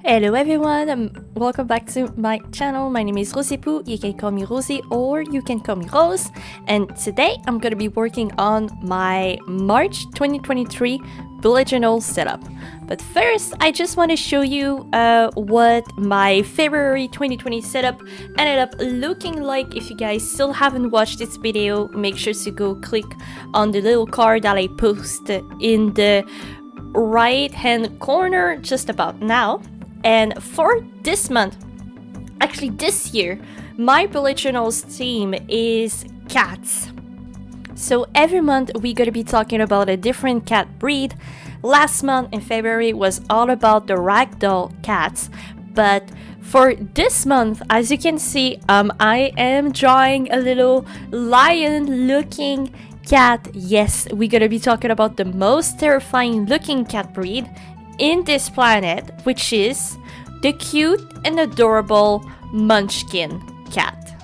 Hello everyone, welcome back to my channel. My name is Roszipou, you can call me Rosie or you can call me Rosz, and today I'm going to be working on my March 2023 bullet journal setup. But first, I just want to show you what my February 2020 setup ended up looking like. If you guys still haven't watched this video, make sure to go click on the little card that I posted in the right hand corner just about now. And for this month, actually this year, my bullet journals theme is cats. So every month we're going to be talking about a different cat breed. Last month in February was all about the ragdoll cats, but for this month, as you can see, I am drawing a little lion looking cat. Yes, we're going to be talking about the most terrifying looking cat breed in this planet, which is the cute and adorable Munchkin cat.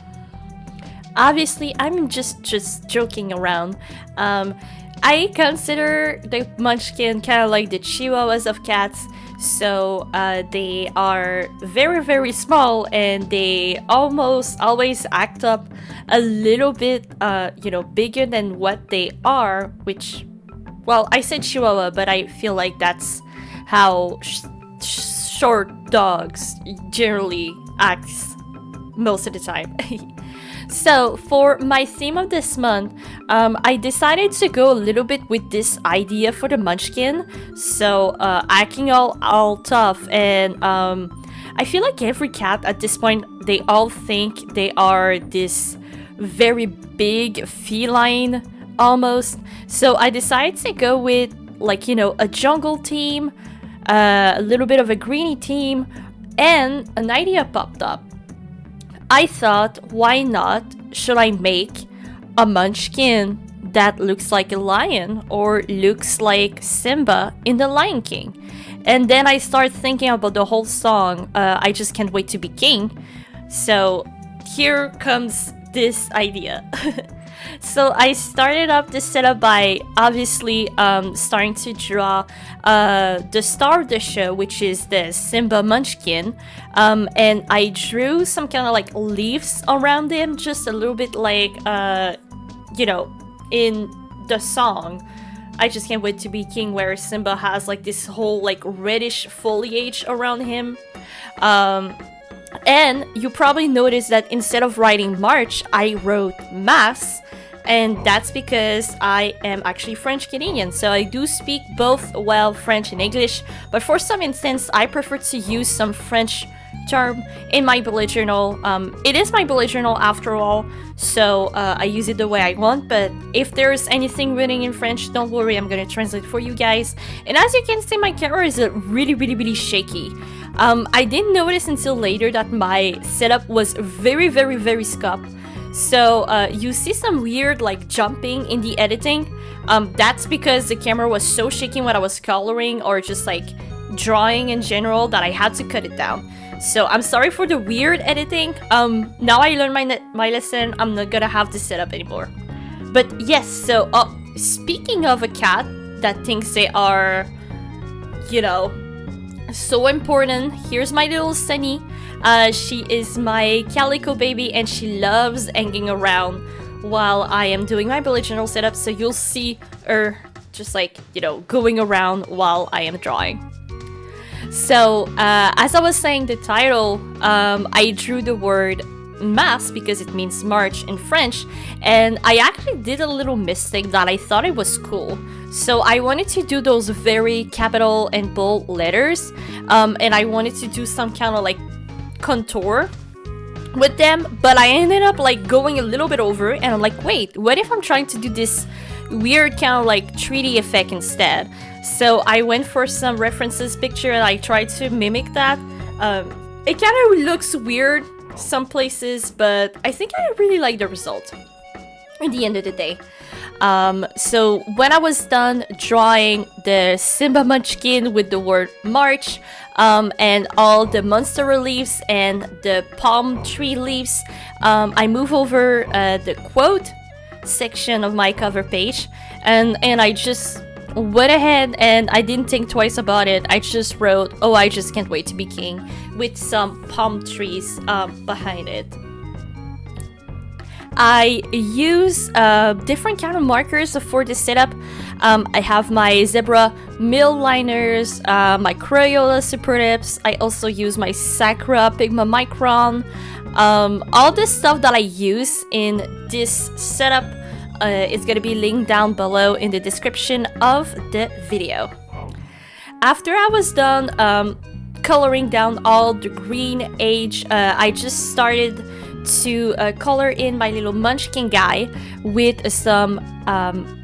Obviously, I'm just joking around. I consider the Munchkin kind of like the Chihuahuas of cats. So they are very small and they almost always act up a little bit, bigger than what they are. Which, well, I said Chihuahua, but I feel like that's how short dogs generally act most of the time. So for my theme of this month, I decided to go a little bit with this idea for the Munchkin. So acting all tough, and I feel like every cat at this point, they all think they are this very big feline almost. So I decided to go with a jungle theme, a little bit of a greeny theme, and an idea popped up. I thought, why not should I make a Munchkin that looks like a lion or looks like Simba in The Lion King? And then I started thinking about the whole song, I Just Can't Wait to Be King. So here comes this idea. So I started up this setup by obviously starting to draw the star of the show, which is the Simba Munchkin, and I drew some kind of like leaves around him, just a little bit like in the song I Just Can't Wait to Be King, where Simba has like this whole like reddish foliage around him. And you probably noticed that instead of writing March, I wrote Mass, and that's because I am actually French Canadian, so I do speak both well French and English, but for some instance I prefer to use some French term in my bullet journal. It is my bullet journal after all, so I use it the way I want, but if there's anything written in French, don't worry, I'm gonna translate for you guys. And as you can see, my camera is really shaky. I didn't notice until later that my setup was very scuffed. So you see some weird like jumping in the editing. That's because the camera was so shaky when I was coloring or just like drawing in general that I had to cut it down. So I'm sorry for the weird editing. Now I learned my lesson. I'm not gonna have this setup anymore. But yes, so speaking of a cat that thinks they are, so important, here's my little Sunny. She is my calico baby and she loves hanging around while I am doing my bullet journal setup, so you'll see her just like, going around while I am drawing. So as I was saying the title, I drew the word Mass because it means March in French, and I actually did a little mistake that I thought it was cool. So I wanted to do those very capital and bold letters, and I wanted to do some kind of like contour with them, but I ended up like going a little bit over, and I'm like, wait, what if I'm trying to do this weird kind of like 3D effect instead? So I went for some references picture and I tried to mimic that. It kind of looks weird some places, but I think I really like the result in the end of the day. So when I was done drawing the Simba Munchkin with the word March, and all the monster reliefs and the palm tree leaves, I move over the quote section of my cover page, and I just went ahead and I didn't think twice about it. I just wrote, "Oh, I just can't wait to be king," with some palm trees behind it. I use different kind of markers for this setup. I have my Zebra Midliners, my Crayola SuperTips. I also use my Sakura Pigma Micron. All the stuff that I use in this setup is going to be linked down below in the description of the video. After I was done coloring down all the green age, I just started to color in my little Munchkin guy with some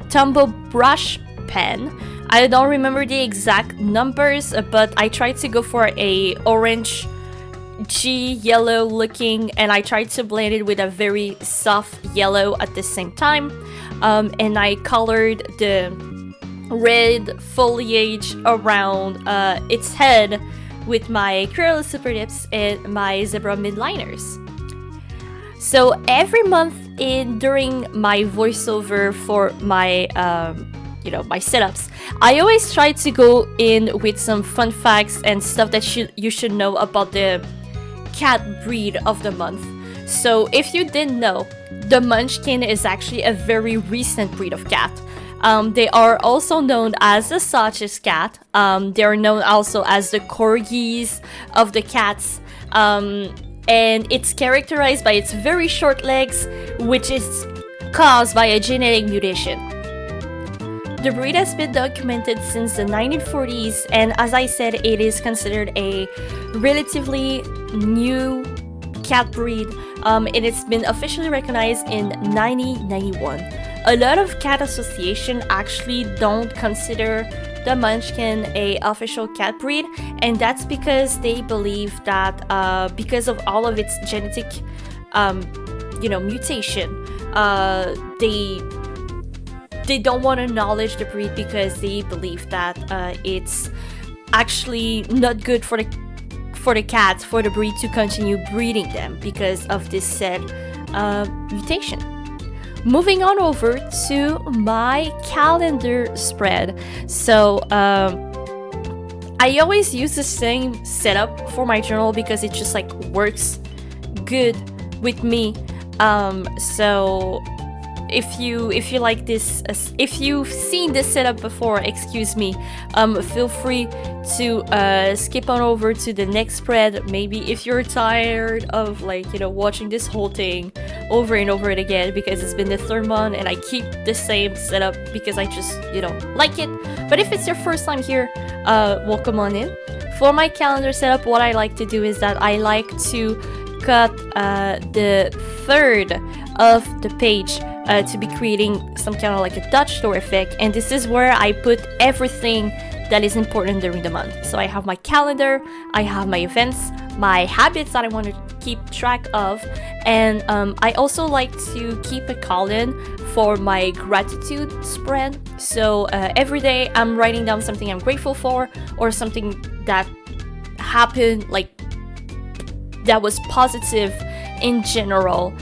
Tombow Brush Pen. I don't remember the exact numbers, but I tried to go for a orange G yellow looking, and I tried to blend it with a very soft yellow at the same time. And I colored the red foliage around its head with my Crayola SuperTips and my Zebra Midliners. So every month during my voiceover for my my setups, I always try to go in with some fun facts and stuff that you should know about the cat breed of the month. So if you didn't know, the Munchkin is actually a very recent breed of cat. They are also known as the Sausage cat. They are known also as the corgis of the cats. And it's characterized by its very short legs, which is caused by a genetic mutation. The breed has been documented since the 1940s, and as I said, it is considered a relatively new cat breed, and it's been officially recognized in 1991. A lot of cat associations actually don't consider the Munchkin a official cat breed, and that's because they believe that because of all of its genetic mutation, they don't want to acknowledge the breed because they believe that it's actually not good for the cats, for the breed to continue breeding them because of this said mutation. Moving on over to my calendar spread. So I always use the same setup for my journal because it just like works good with me. So if you like this, if you've seen this setup before, excuse me, feel free to skip on over to the next spread. Maybe if you're tired of watching this whole thing over and over again, because it's been the third month and I keep the same setup because I just like it. But if it's your first time here, welcome on in. For my calendar setup, what I like to do is that I like to cut the third of the page to be creating some kind of like a Dutch door effect, and this is where I put everything that is important during the month. So I have my calendar, I have my events, my habits that I want to keep track of, and I also like to keep a column for my gratitude spread. So every day I'm writing down something I'm grateful for, or something that happened, like that was positive in general,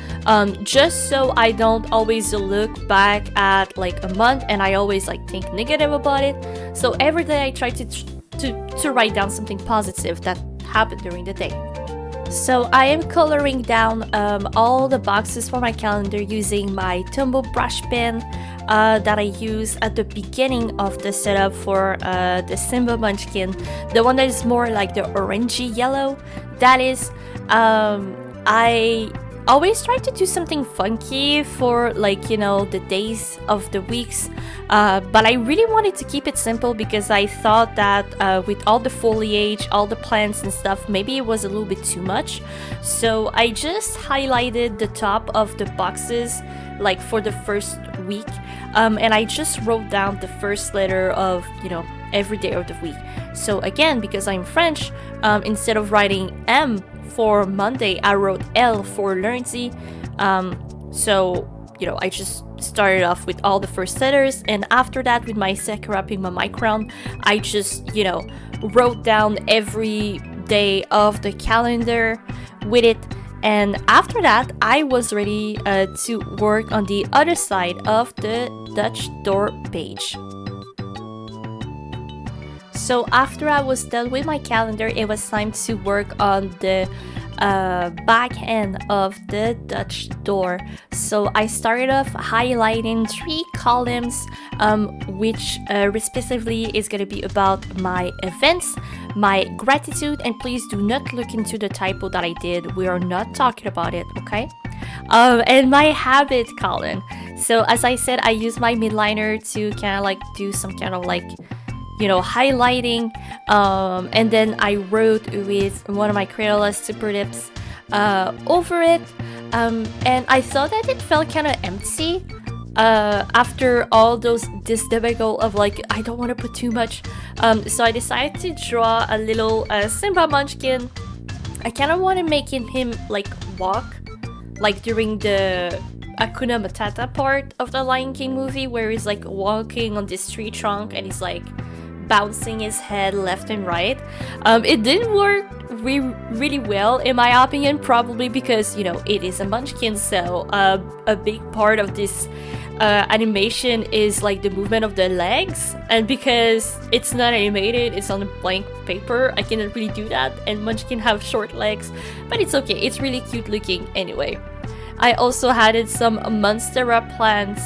just so I don't always look back at like a month and I always like think negative about it. So every day I try to write down something positive that happened during the day. So I am coloring down all the boxes for my calendar using my Tombow Brush Pen that I use at the beginning of the setup for the Simba Munchkin, the one that is more like the orangey yellow. That is, I always try to do something funky for the days of the weeks, but I really wanted to keep it simple because I thought that with all the foliage, all the plants and stuff, maybe it was a little bit too much. So I just highlighted the top of the boxes like for the first week, and I just wrote down the first letter of every day of the week. So again, because I'm French, instead of writing M for Monday, I wrote L for lundi. So I just started off with all the first letters, and after that with my Sakura Pigma Micron, I just wrote down every day of the calendar with it. And after that, I was ready to work on the other side of the Dutch door page. So after I was done with my calendar, it was time to work on the back end of the Dutch door. So I started off highlighting 3 columns, which respectively is going to be about my events, my gratitude, and please do not look into the typo that I did. We are not talking about it, okay? And my habit column. So as I said, I use my midliner to kind of like do some kind of like, you know, highlighting, and then I wrote with one of my Crayola SuperTips over it, and I thought that it felt kind of empty after all this debate of like, I don't want to put too much, so I decided to draw a little Simba Munchkin. I kind of want to make him like walk, like during the Hakuna Matata part of the Lion King movie, where he's like walking on this tree trunk and he's like bouncing his head left and right. It didn't work really well in my opinion, probably because, you know, it is a Munchkin, so a big part of this animation is like the movement of the legs, and because it's not animated, it's on a blank paper, I cannot really do that, and Munchkin have short legs, but it's okay, it's really cute looking anyway. I also added some Monstera plants.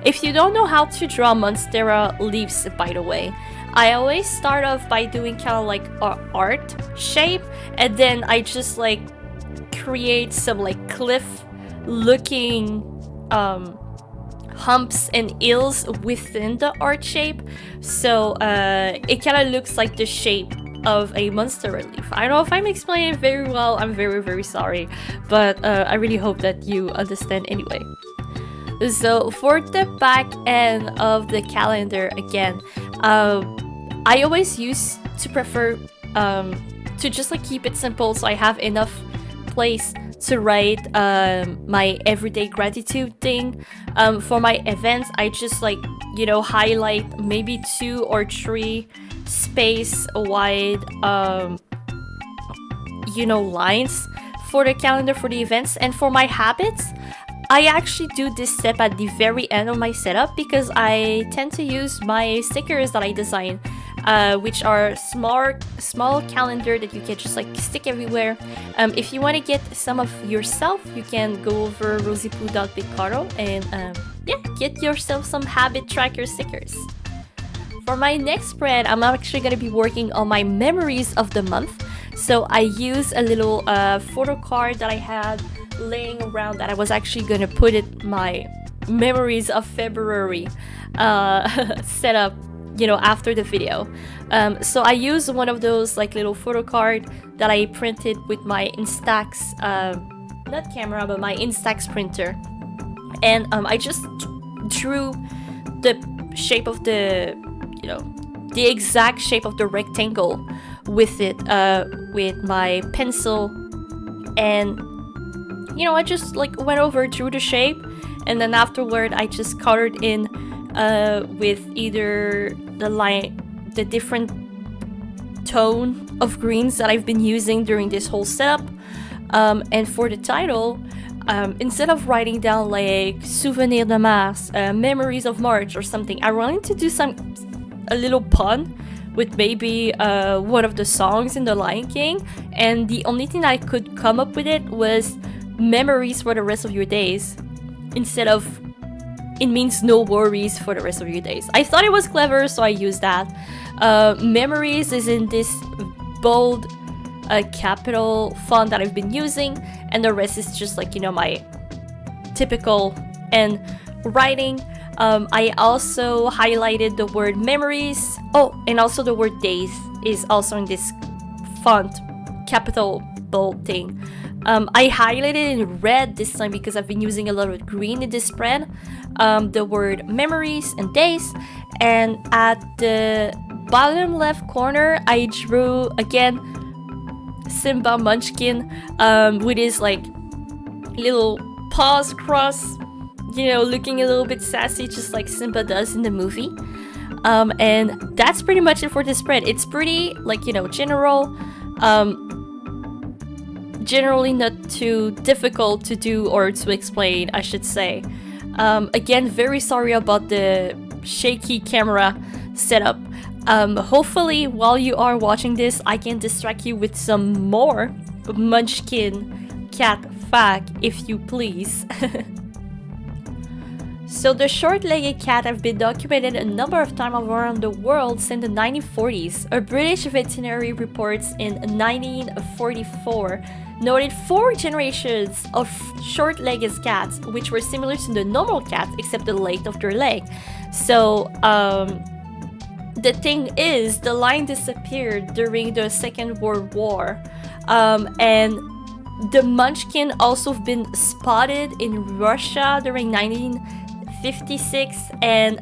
If you don't know how to draw Monstera leaves, by the way, I always start off by doing kind of like an art shape, and then I just like create some like cliff looking humps and hills within the art shape, so it kind of looks like the shape of a Monstera leaf. I don't know if I'm explaining it very well, I'm very sorry, but I really hope that you understand anyway. So for the back end of the calendar, again, I always used to prefer to just like keep it simple, so I have enough place to write my everyday gratitude thing. For my events, I just like, you know, highlight maybe 2 or 3 space wide you know, lines for the calendar for the events. And for my habits, I actually do this step at the very end of my setup because I tend to use my stickers that I design, which are small calendar that you can just like stick everywhere. If you want to get some of yourself, you can go over roszipou.picaro and yeah, get yourself some habit tracker stickers. For my next spread, I'm actually going to be working on my memories of the month. So I use a little photo card that I had laying around that I was actually going to put it my memories of February set up, you know, after the video. So I used one of those like little photo card that I printed with my Instax, not camera, but my Instax printer. And I just drew the shape of the, you know, the exact shape of the rectangle with it, with my pencil, and you know, I just like went over, drew the shape, and then afterward I just colored in with either the different tone of greens that I've been using during this whole setup. And for the title, instead of writing down like Souvenir de Mars, Memories of March or something, I wanted to do a little pun with maybe one of the songs in The Lion King, and the only thing I could come up with it was memories for the rest of your days, instead of it means no worries for the rest of your days. I thought it was clever, so I used that. Memories is in this bold capital font that I've been using, and the rest is just like, you know, my typical and writing. I also highlighted the word memories. Oh, and also the word days is also in this font, capital bold thing. I highlighted in red this time because I've been using a lot of green in this spread. The word memories and days. And at the bottom left corner, I drew again Simba Munchkin with his like little paws crossed, you know, looking a little bit sassy, just like Simba does in the movie. And that's pretty much it for this spread. It's pretty, like, you know, generally not too difficult to do or to explain, I should say. Again, very sorry about the shaky camera setup. Hopefully, while you are watching this, I can distract you with some more Munchkin cat fact, if you please. So the short-legged cat have been documented a number of times around the world since the 1940s. A British veterinary reports in 1944 noted 4 generations of short-legged cats, which were similar to the normal cats except the length of their leg. So the thing is, the line disappeared during the Second World War, and the Munchkin also been spotted in Russia during 1956 and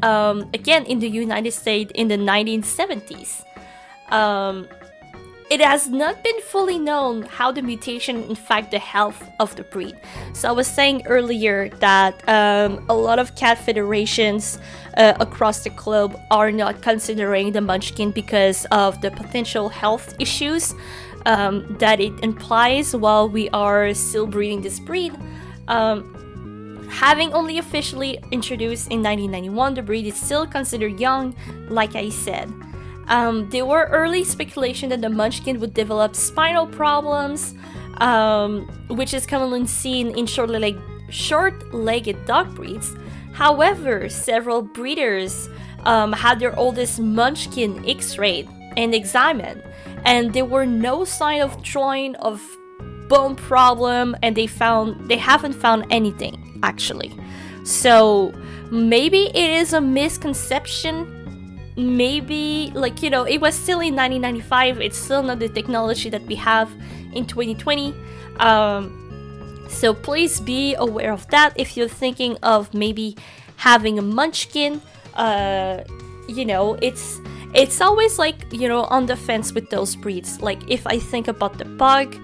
again in the United States in the 1970s. It has not been fully known how the mutation affect the health of the breed. So I was saying earlier that a lot of cat federations across the globe are not considering the Munchkin because of the potential health issues that it implies while we are still breeding this breed. Having only officially introduced in 1991, the breed is still considered young, like I said. There were early speculation that the Munchkin would develop spinal problems, which is commonly seen in short-legged dog breeds. However, several breeders had their oldest Munchkin X-rayed and examined, and there were no sign of joint of bone problem, and they haven't found anything actually. So maybe it is a misconception. Maybe, like, you know, it was still in 1995. It's still not the technology that we have in 2020. So please be aware of that if you're thinking of maybe having a Munchkin. You know, it's always like, you know, on the fence with those breeds. Like if I think about the pug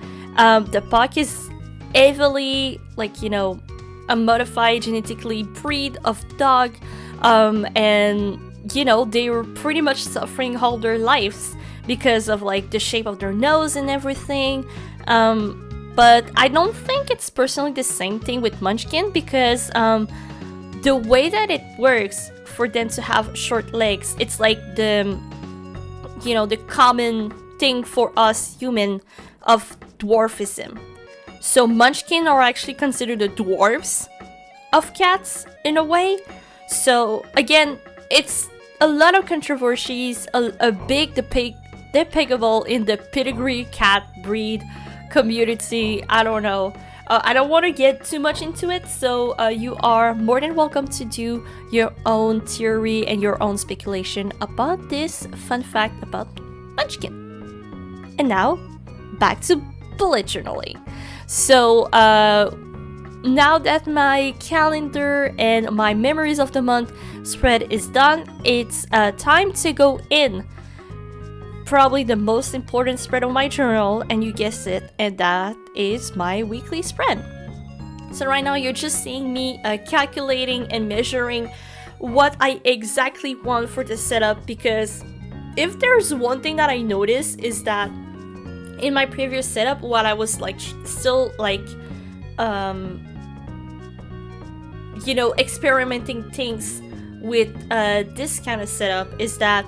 is heavily, like, you know, a modified genetically breed of dog, and you know, they were pretty much suffering all their lives because of like the shape of their nose and everything. But I don't think it's personally the same thing with Munchkin because the way that it works for them to have short legs, it's like the, you know, the common thing for us human of dwarfism. So Munchkin are actually considered the dwarfs of cats in a way. So again, it's a lot of controversies, a big debatable in the pedigree cat breed community. I don't know. I don't want to get too much into it, so you are more than welcome to do your own theory and your own speculation about this fun fact about Munchkin. And now, back to bullet journaling. So, now that my calendar and my memories of the month spread is done, it's time to go in probably the most important spread of my journal, and you guessed it, and that is my weekly spread. So right now you're just seeing me calculating and measuring what I exactly want for the setup, because if there's one thing that I noticed is that in my previous setup, what I was like still like you know, experimenting things with this kind of setup, is that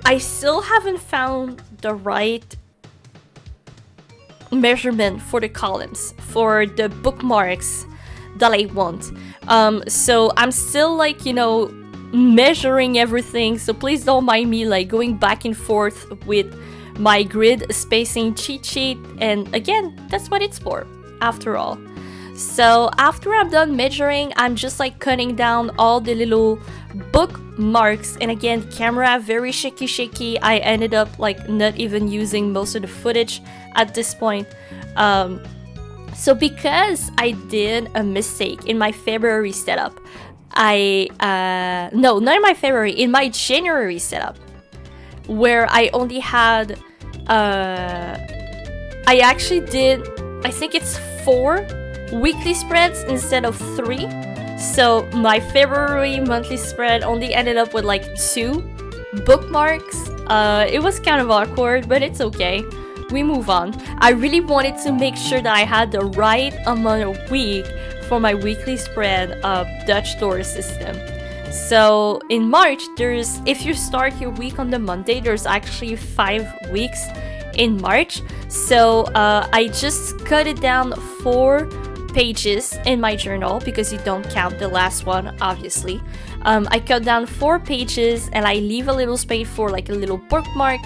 I still haven't found the right measurement for the columns, for the bookmarks that I want. So I'm still like, you know, measuring everything, so please don't mind me like going back and forth with my grid spacing cheat sheet, and again, that's what it's for after all. So after I'm done measuring, I'm just like cutting down all the little bookmarks, and again, camera very shaky. I ended up like not even using most of the footage at this point. So because I did a mistake in my February setup, no, not in my February, in my January setup, where I only had I actually did, I think it's 4 weekly spreads instead of 3. So my February monthly spread only ended up with like 2 bookmarks. It was kind of awkward, but it's okay. We move on. I really wanted to make sure that I had the right amount of week for my weekly spread of Dutch door system. So in March, if you start your week on the Monday, there's actually 5 weeks in March. So I just cut it down 4 pages in my journal because you don't count the last one, obviously. I cut down 4 pages and I leave a little space for like a little bookmark.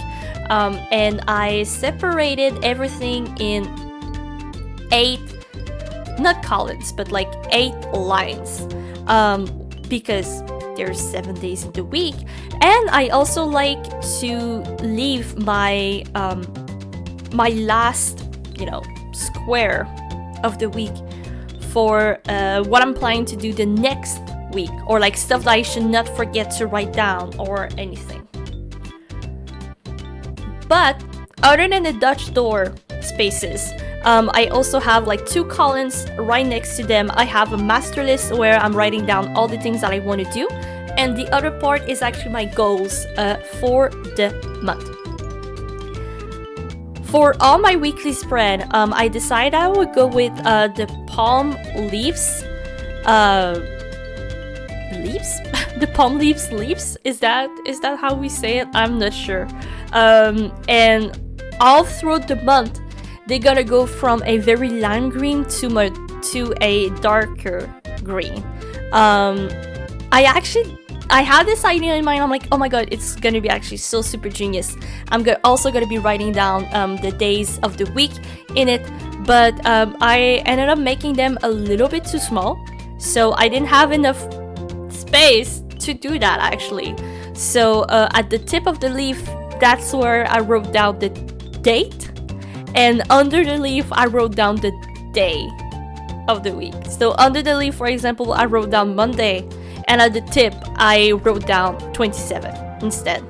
And I separated everything in 8, not columns, but like 8 lines. Because there's 7 days in the week. And I also like to leave my my last, square of the week for what I'm planning to do the next week, or like stuff that I should not forget to write down or anything. But other than the Dutch door spaces, I also have like 2 columns right next to them. I have a master list where I'm writing down all the things that I want to do, and the other part is actually my goals for the month. For all my weekly spread, I decided I would go with the palm leaves. Leaves? The palm leaves? Is that how we say it? I'm not sure. And all throughout the month, they're gonna go from a very lime green to a darker green. I had this idea in mind. I'm like, oh my god, it's gonna be actually so super genius. I'm also gonna be writing down the days of the week in it, but I ended up making them a little bit too small, so I didn't have enough space to do that actually. So at the tip of the leaf, that's where I wrote down the date, and under the leaf I wrote down the day of the week. So under the leaf, for example, I wrote down Monday, and at the tip I wrote down 27 instead.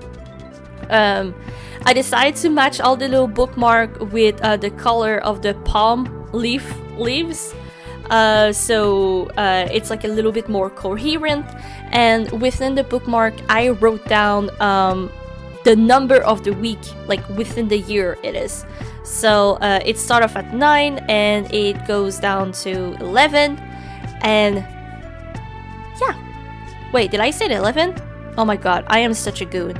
I decided to match all the little bookmark with the color of the palm leaves. So it's like a little bit more coherent, and within the bookmark I wrote down the number of the week, like within the year it is. So it starts off at 9 and it goes down to 11, and yeah. Wait, did I say 11? Oh my god, I am such a goon.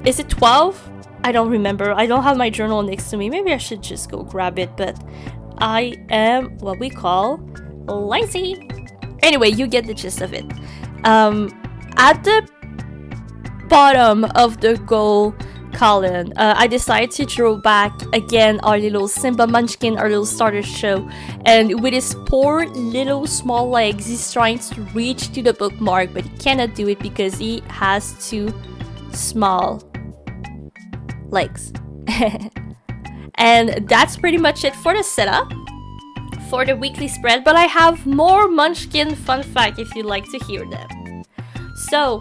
Is it 12? I don't remember. I don't have my journal next to me. Maybe I should just go grab it, but I am what we call lazy. Anyway, you get the gist of it. At the bottom of the goal column, I decided to draw back again our little Simba Munchkin, our little starter show, and with his poor little small legs, he's trying to reach to the bookmark, but he cannot do it because he has 2 small legs. And that's pretty much it for the setup for the weekly spread, but I have more Munchkin fun fact if you'd like to hear them. So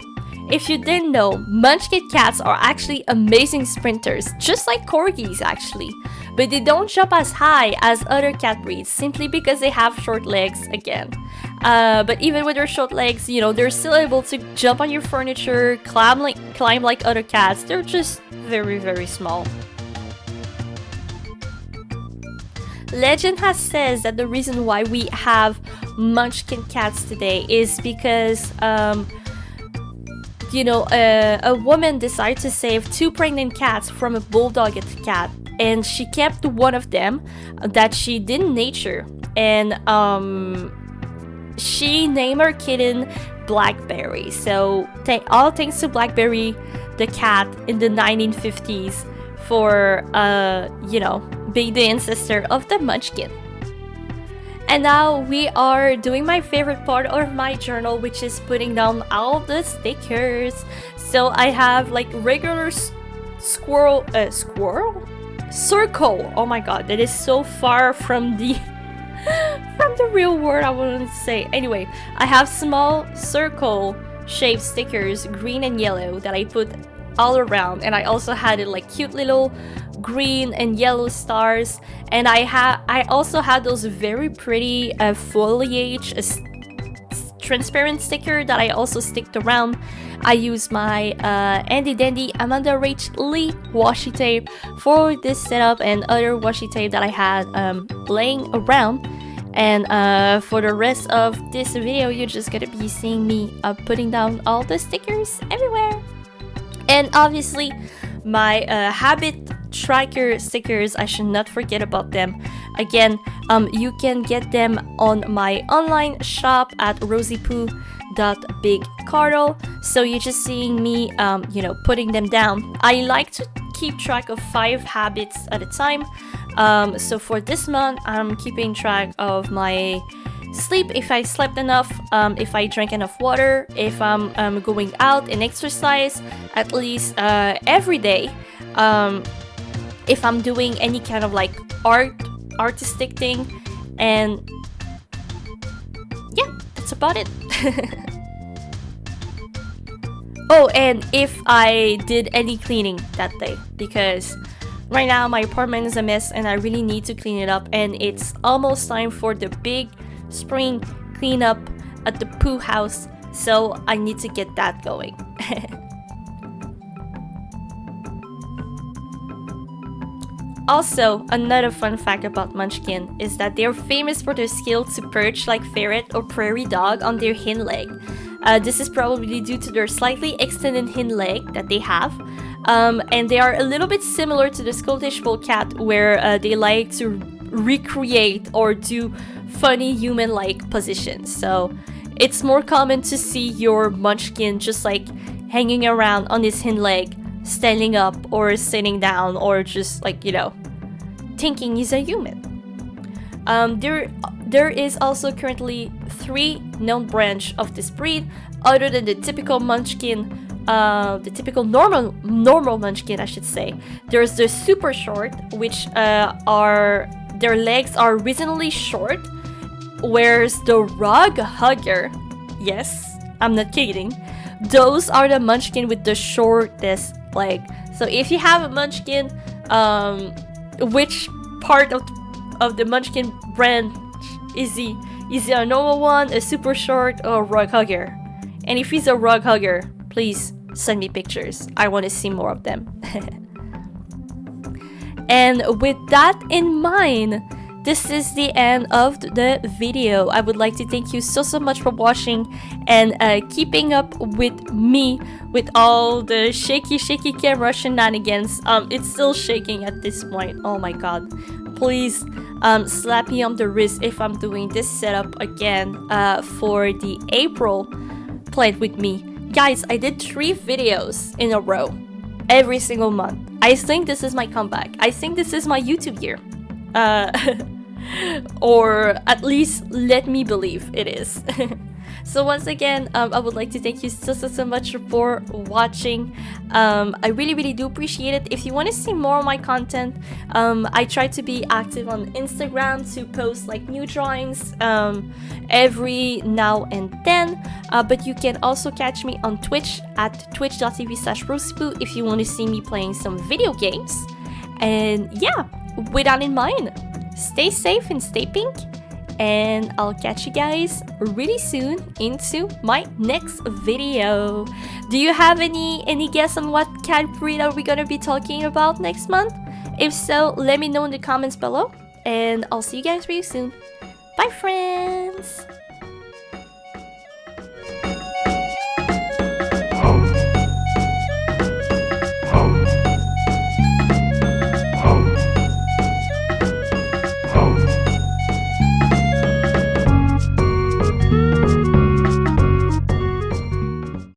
if you didn't know, Munchkin cats are actually amazing sprinters, just like corgis actually, but they don't jump as high as other cat breeds simply because they have short legs again. But even with their short legs, they're still able to jump on your furniture, climb like other cats. They're just very, very small. Legend has says that the reason why we have Munchkin cats today is because a woman decided to save 2 pregnant cats from a bulldog cat, and she kept one of them that she didn't nature, and she named her kitten Blackberry. So all thanks to Blackberry the cat in the 1950s for being the ancestor of the Munchkin. And now we are doing my favorite part of my journal, which is putting down all the stickers. So I have like regular circle. Oh my god, that is so far from the from the real word I wanted to say. Anyway, I have small circle shaped stickers, green and yellow, that I put all around, and I also had it like cute little green and yellow stars, and I also had those very pretty foliage transparent sticker that I also sticked around. I use my handy dandy Amanda Rach Lee washi tape for this setup and other washi tape that I had laying around. And for the rest of this video, you're just gonna be seeing me putting down all the stickers everywhere. And obviously, my habit tracker stickers, I should not forget about them. Again, you can get them on my online shop at roszipou.bigcardo. So you're just seeing me, you know, putting them down. I like to keep track of 5 habits at a time. So for this month, I'm keeping track of my sleep, if I slept enough, if I drank enough water, if I'm going out and exercise at least every day, if I'm doing any kind of like artistic thing, and yeah, that's about it. Oh, and if I did any cleaning that day, because right now my apartment is a mess and I really need to clean it up, and it's almost time for the big spring cleanup at the poo house, so I need to get that going. Also, another fun fact about Munchkin is that they're famous for their skill to perch like ferret or prairie dog on their hind leg. This is probably due to their slightly extended hind leg that they have. And they are a little bit similar to the Scottish Fold cat, where they like to recreate or do funny human-like positions. So it's more common to see your Munchkin just like hanging around on his hind leg, standing up or sitting down, or just like, you know, thinking he's a human. There is also currently 3 known branches of this breed, other than the typical Munchkin, the typical normal Munchkin, I should say. There's the super short, which their legs are reasonably short, whereas the rug hugger, yes, I'm not kidding, those are the Munchkin with the shortest leg. So if you have a Munchkin, which part of the Munchkin branch is he? Is he a normal one, a super short, or a rug hugger? And if he's a rug hugger, please send me pictures. I want to see more of them. And with that in mind, this is the end of the video. I would like to thank you so much for watching and keeping up with me with all the shaky camera shenanigans. It's still shaking at this point. Oh my god. Please slap me on the wrist if I'm doing this setup again for the April Play It With Me. Guys, I did 3 videos in a row every single month. I think this is my comeback. I think this is my YouTube year. Or at least let me believe it is. So once again, I would like to thank you so much for watching. I really do appreciate it. If you want to see more of my content, I try to be active on Instagram to post like new drawings every now and then. But you can also catch me on Twitch at twitch.tv/Roszipou if you want to see me playing some video games. And yeah, with that in mind, stay safe and stay pink, and I'll catch you guys really soon into my next video. Do you have any guess on what cat breed are we gonna be talking about next month? If so, let me know in the comments below, and I'll see you guys really soon. Bye friends!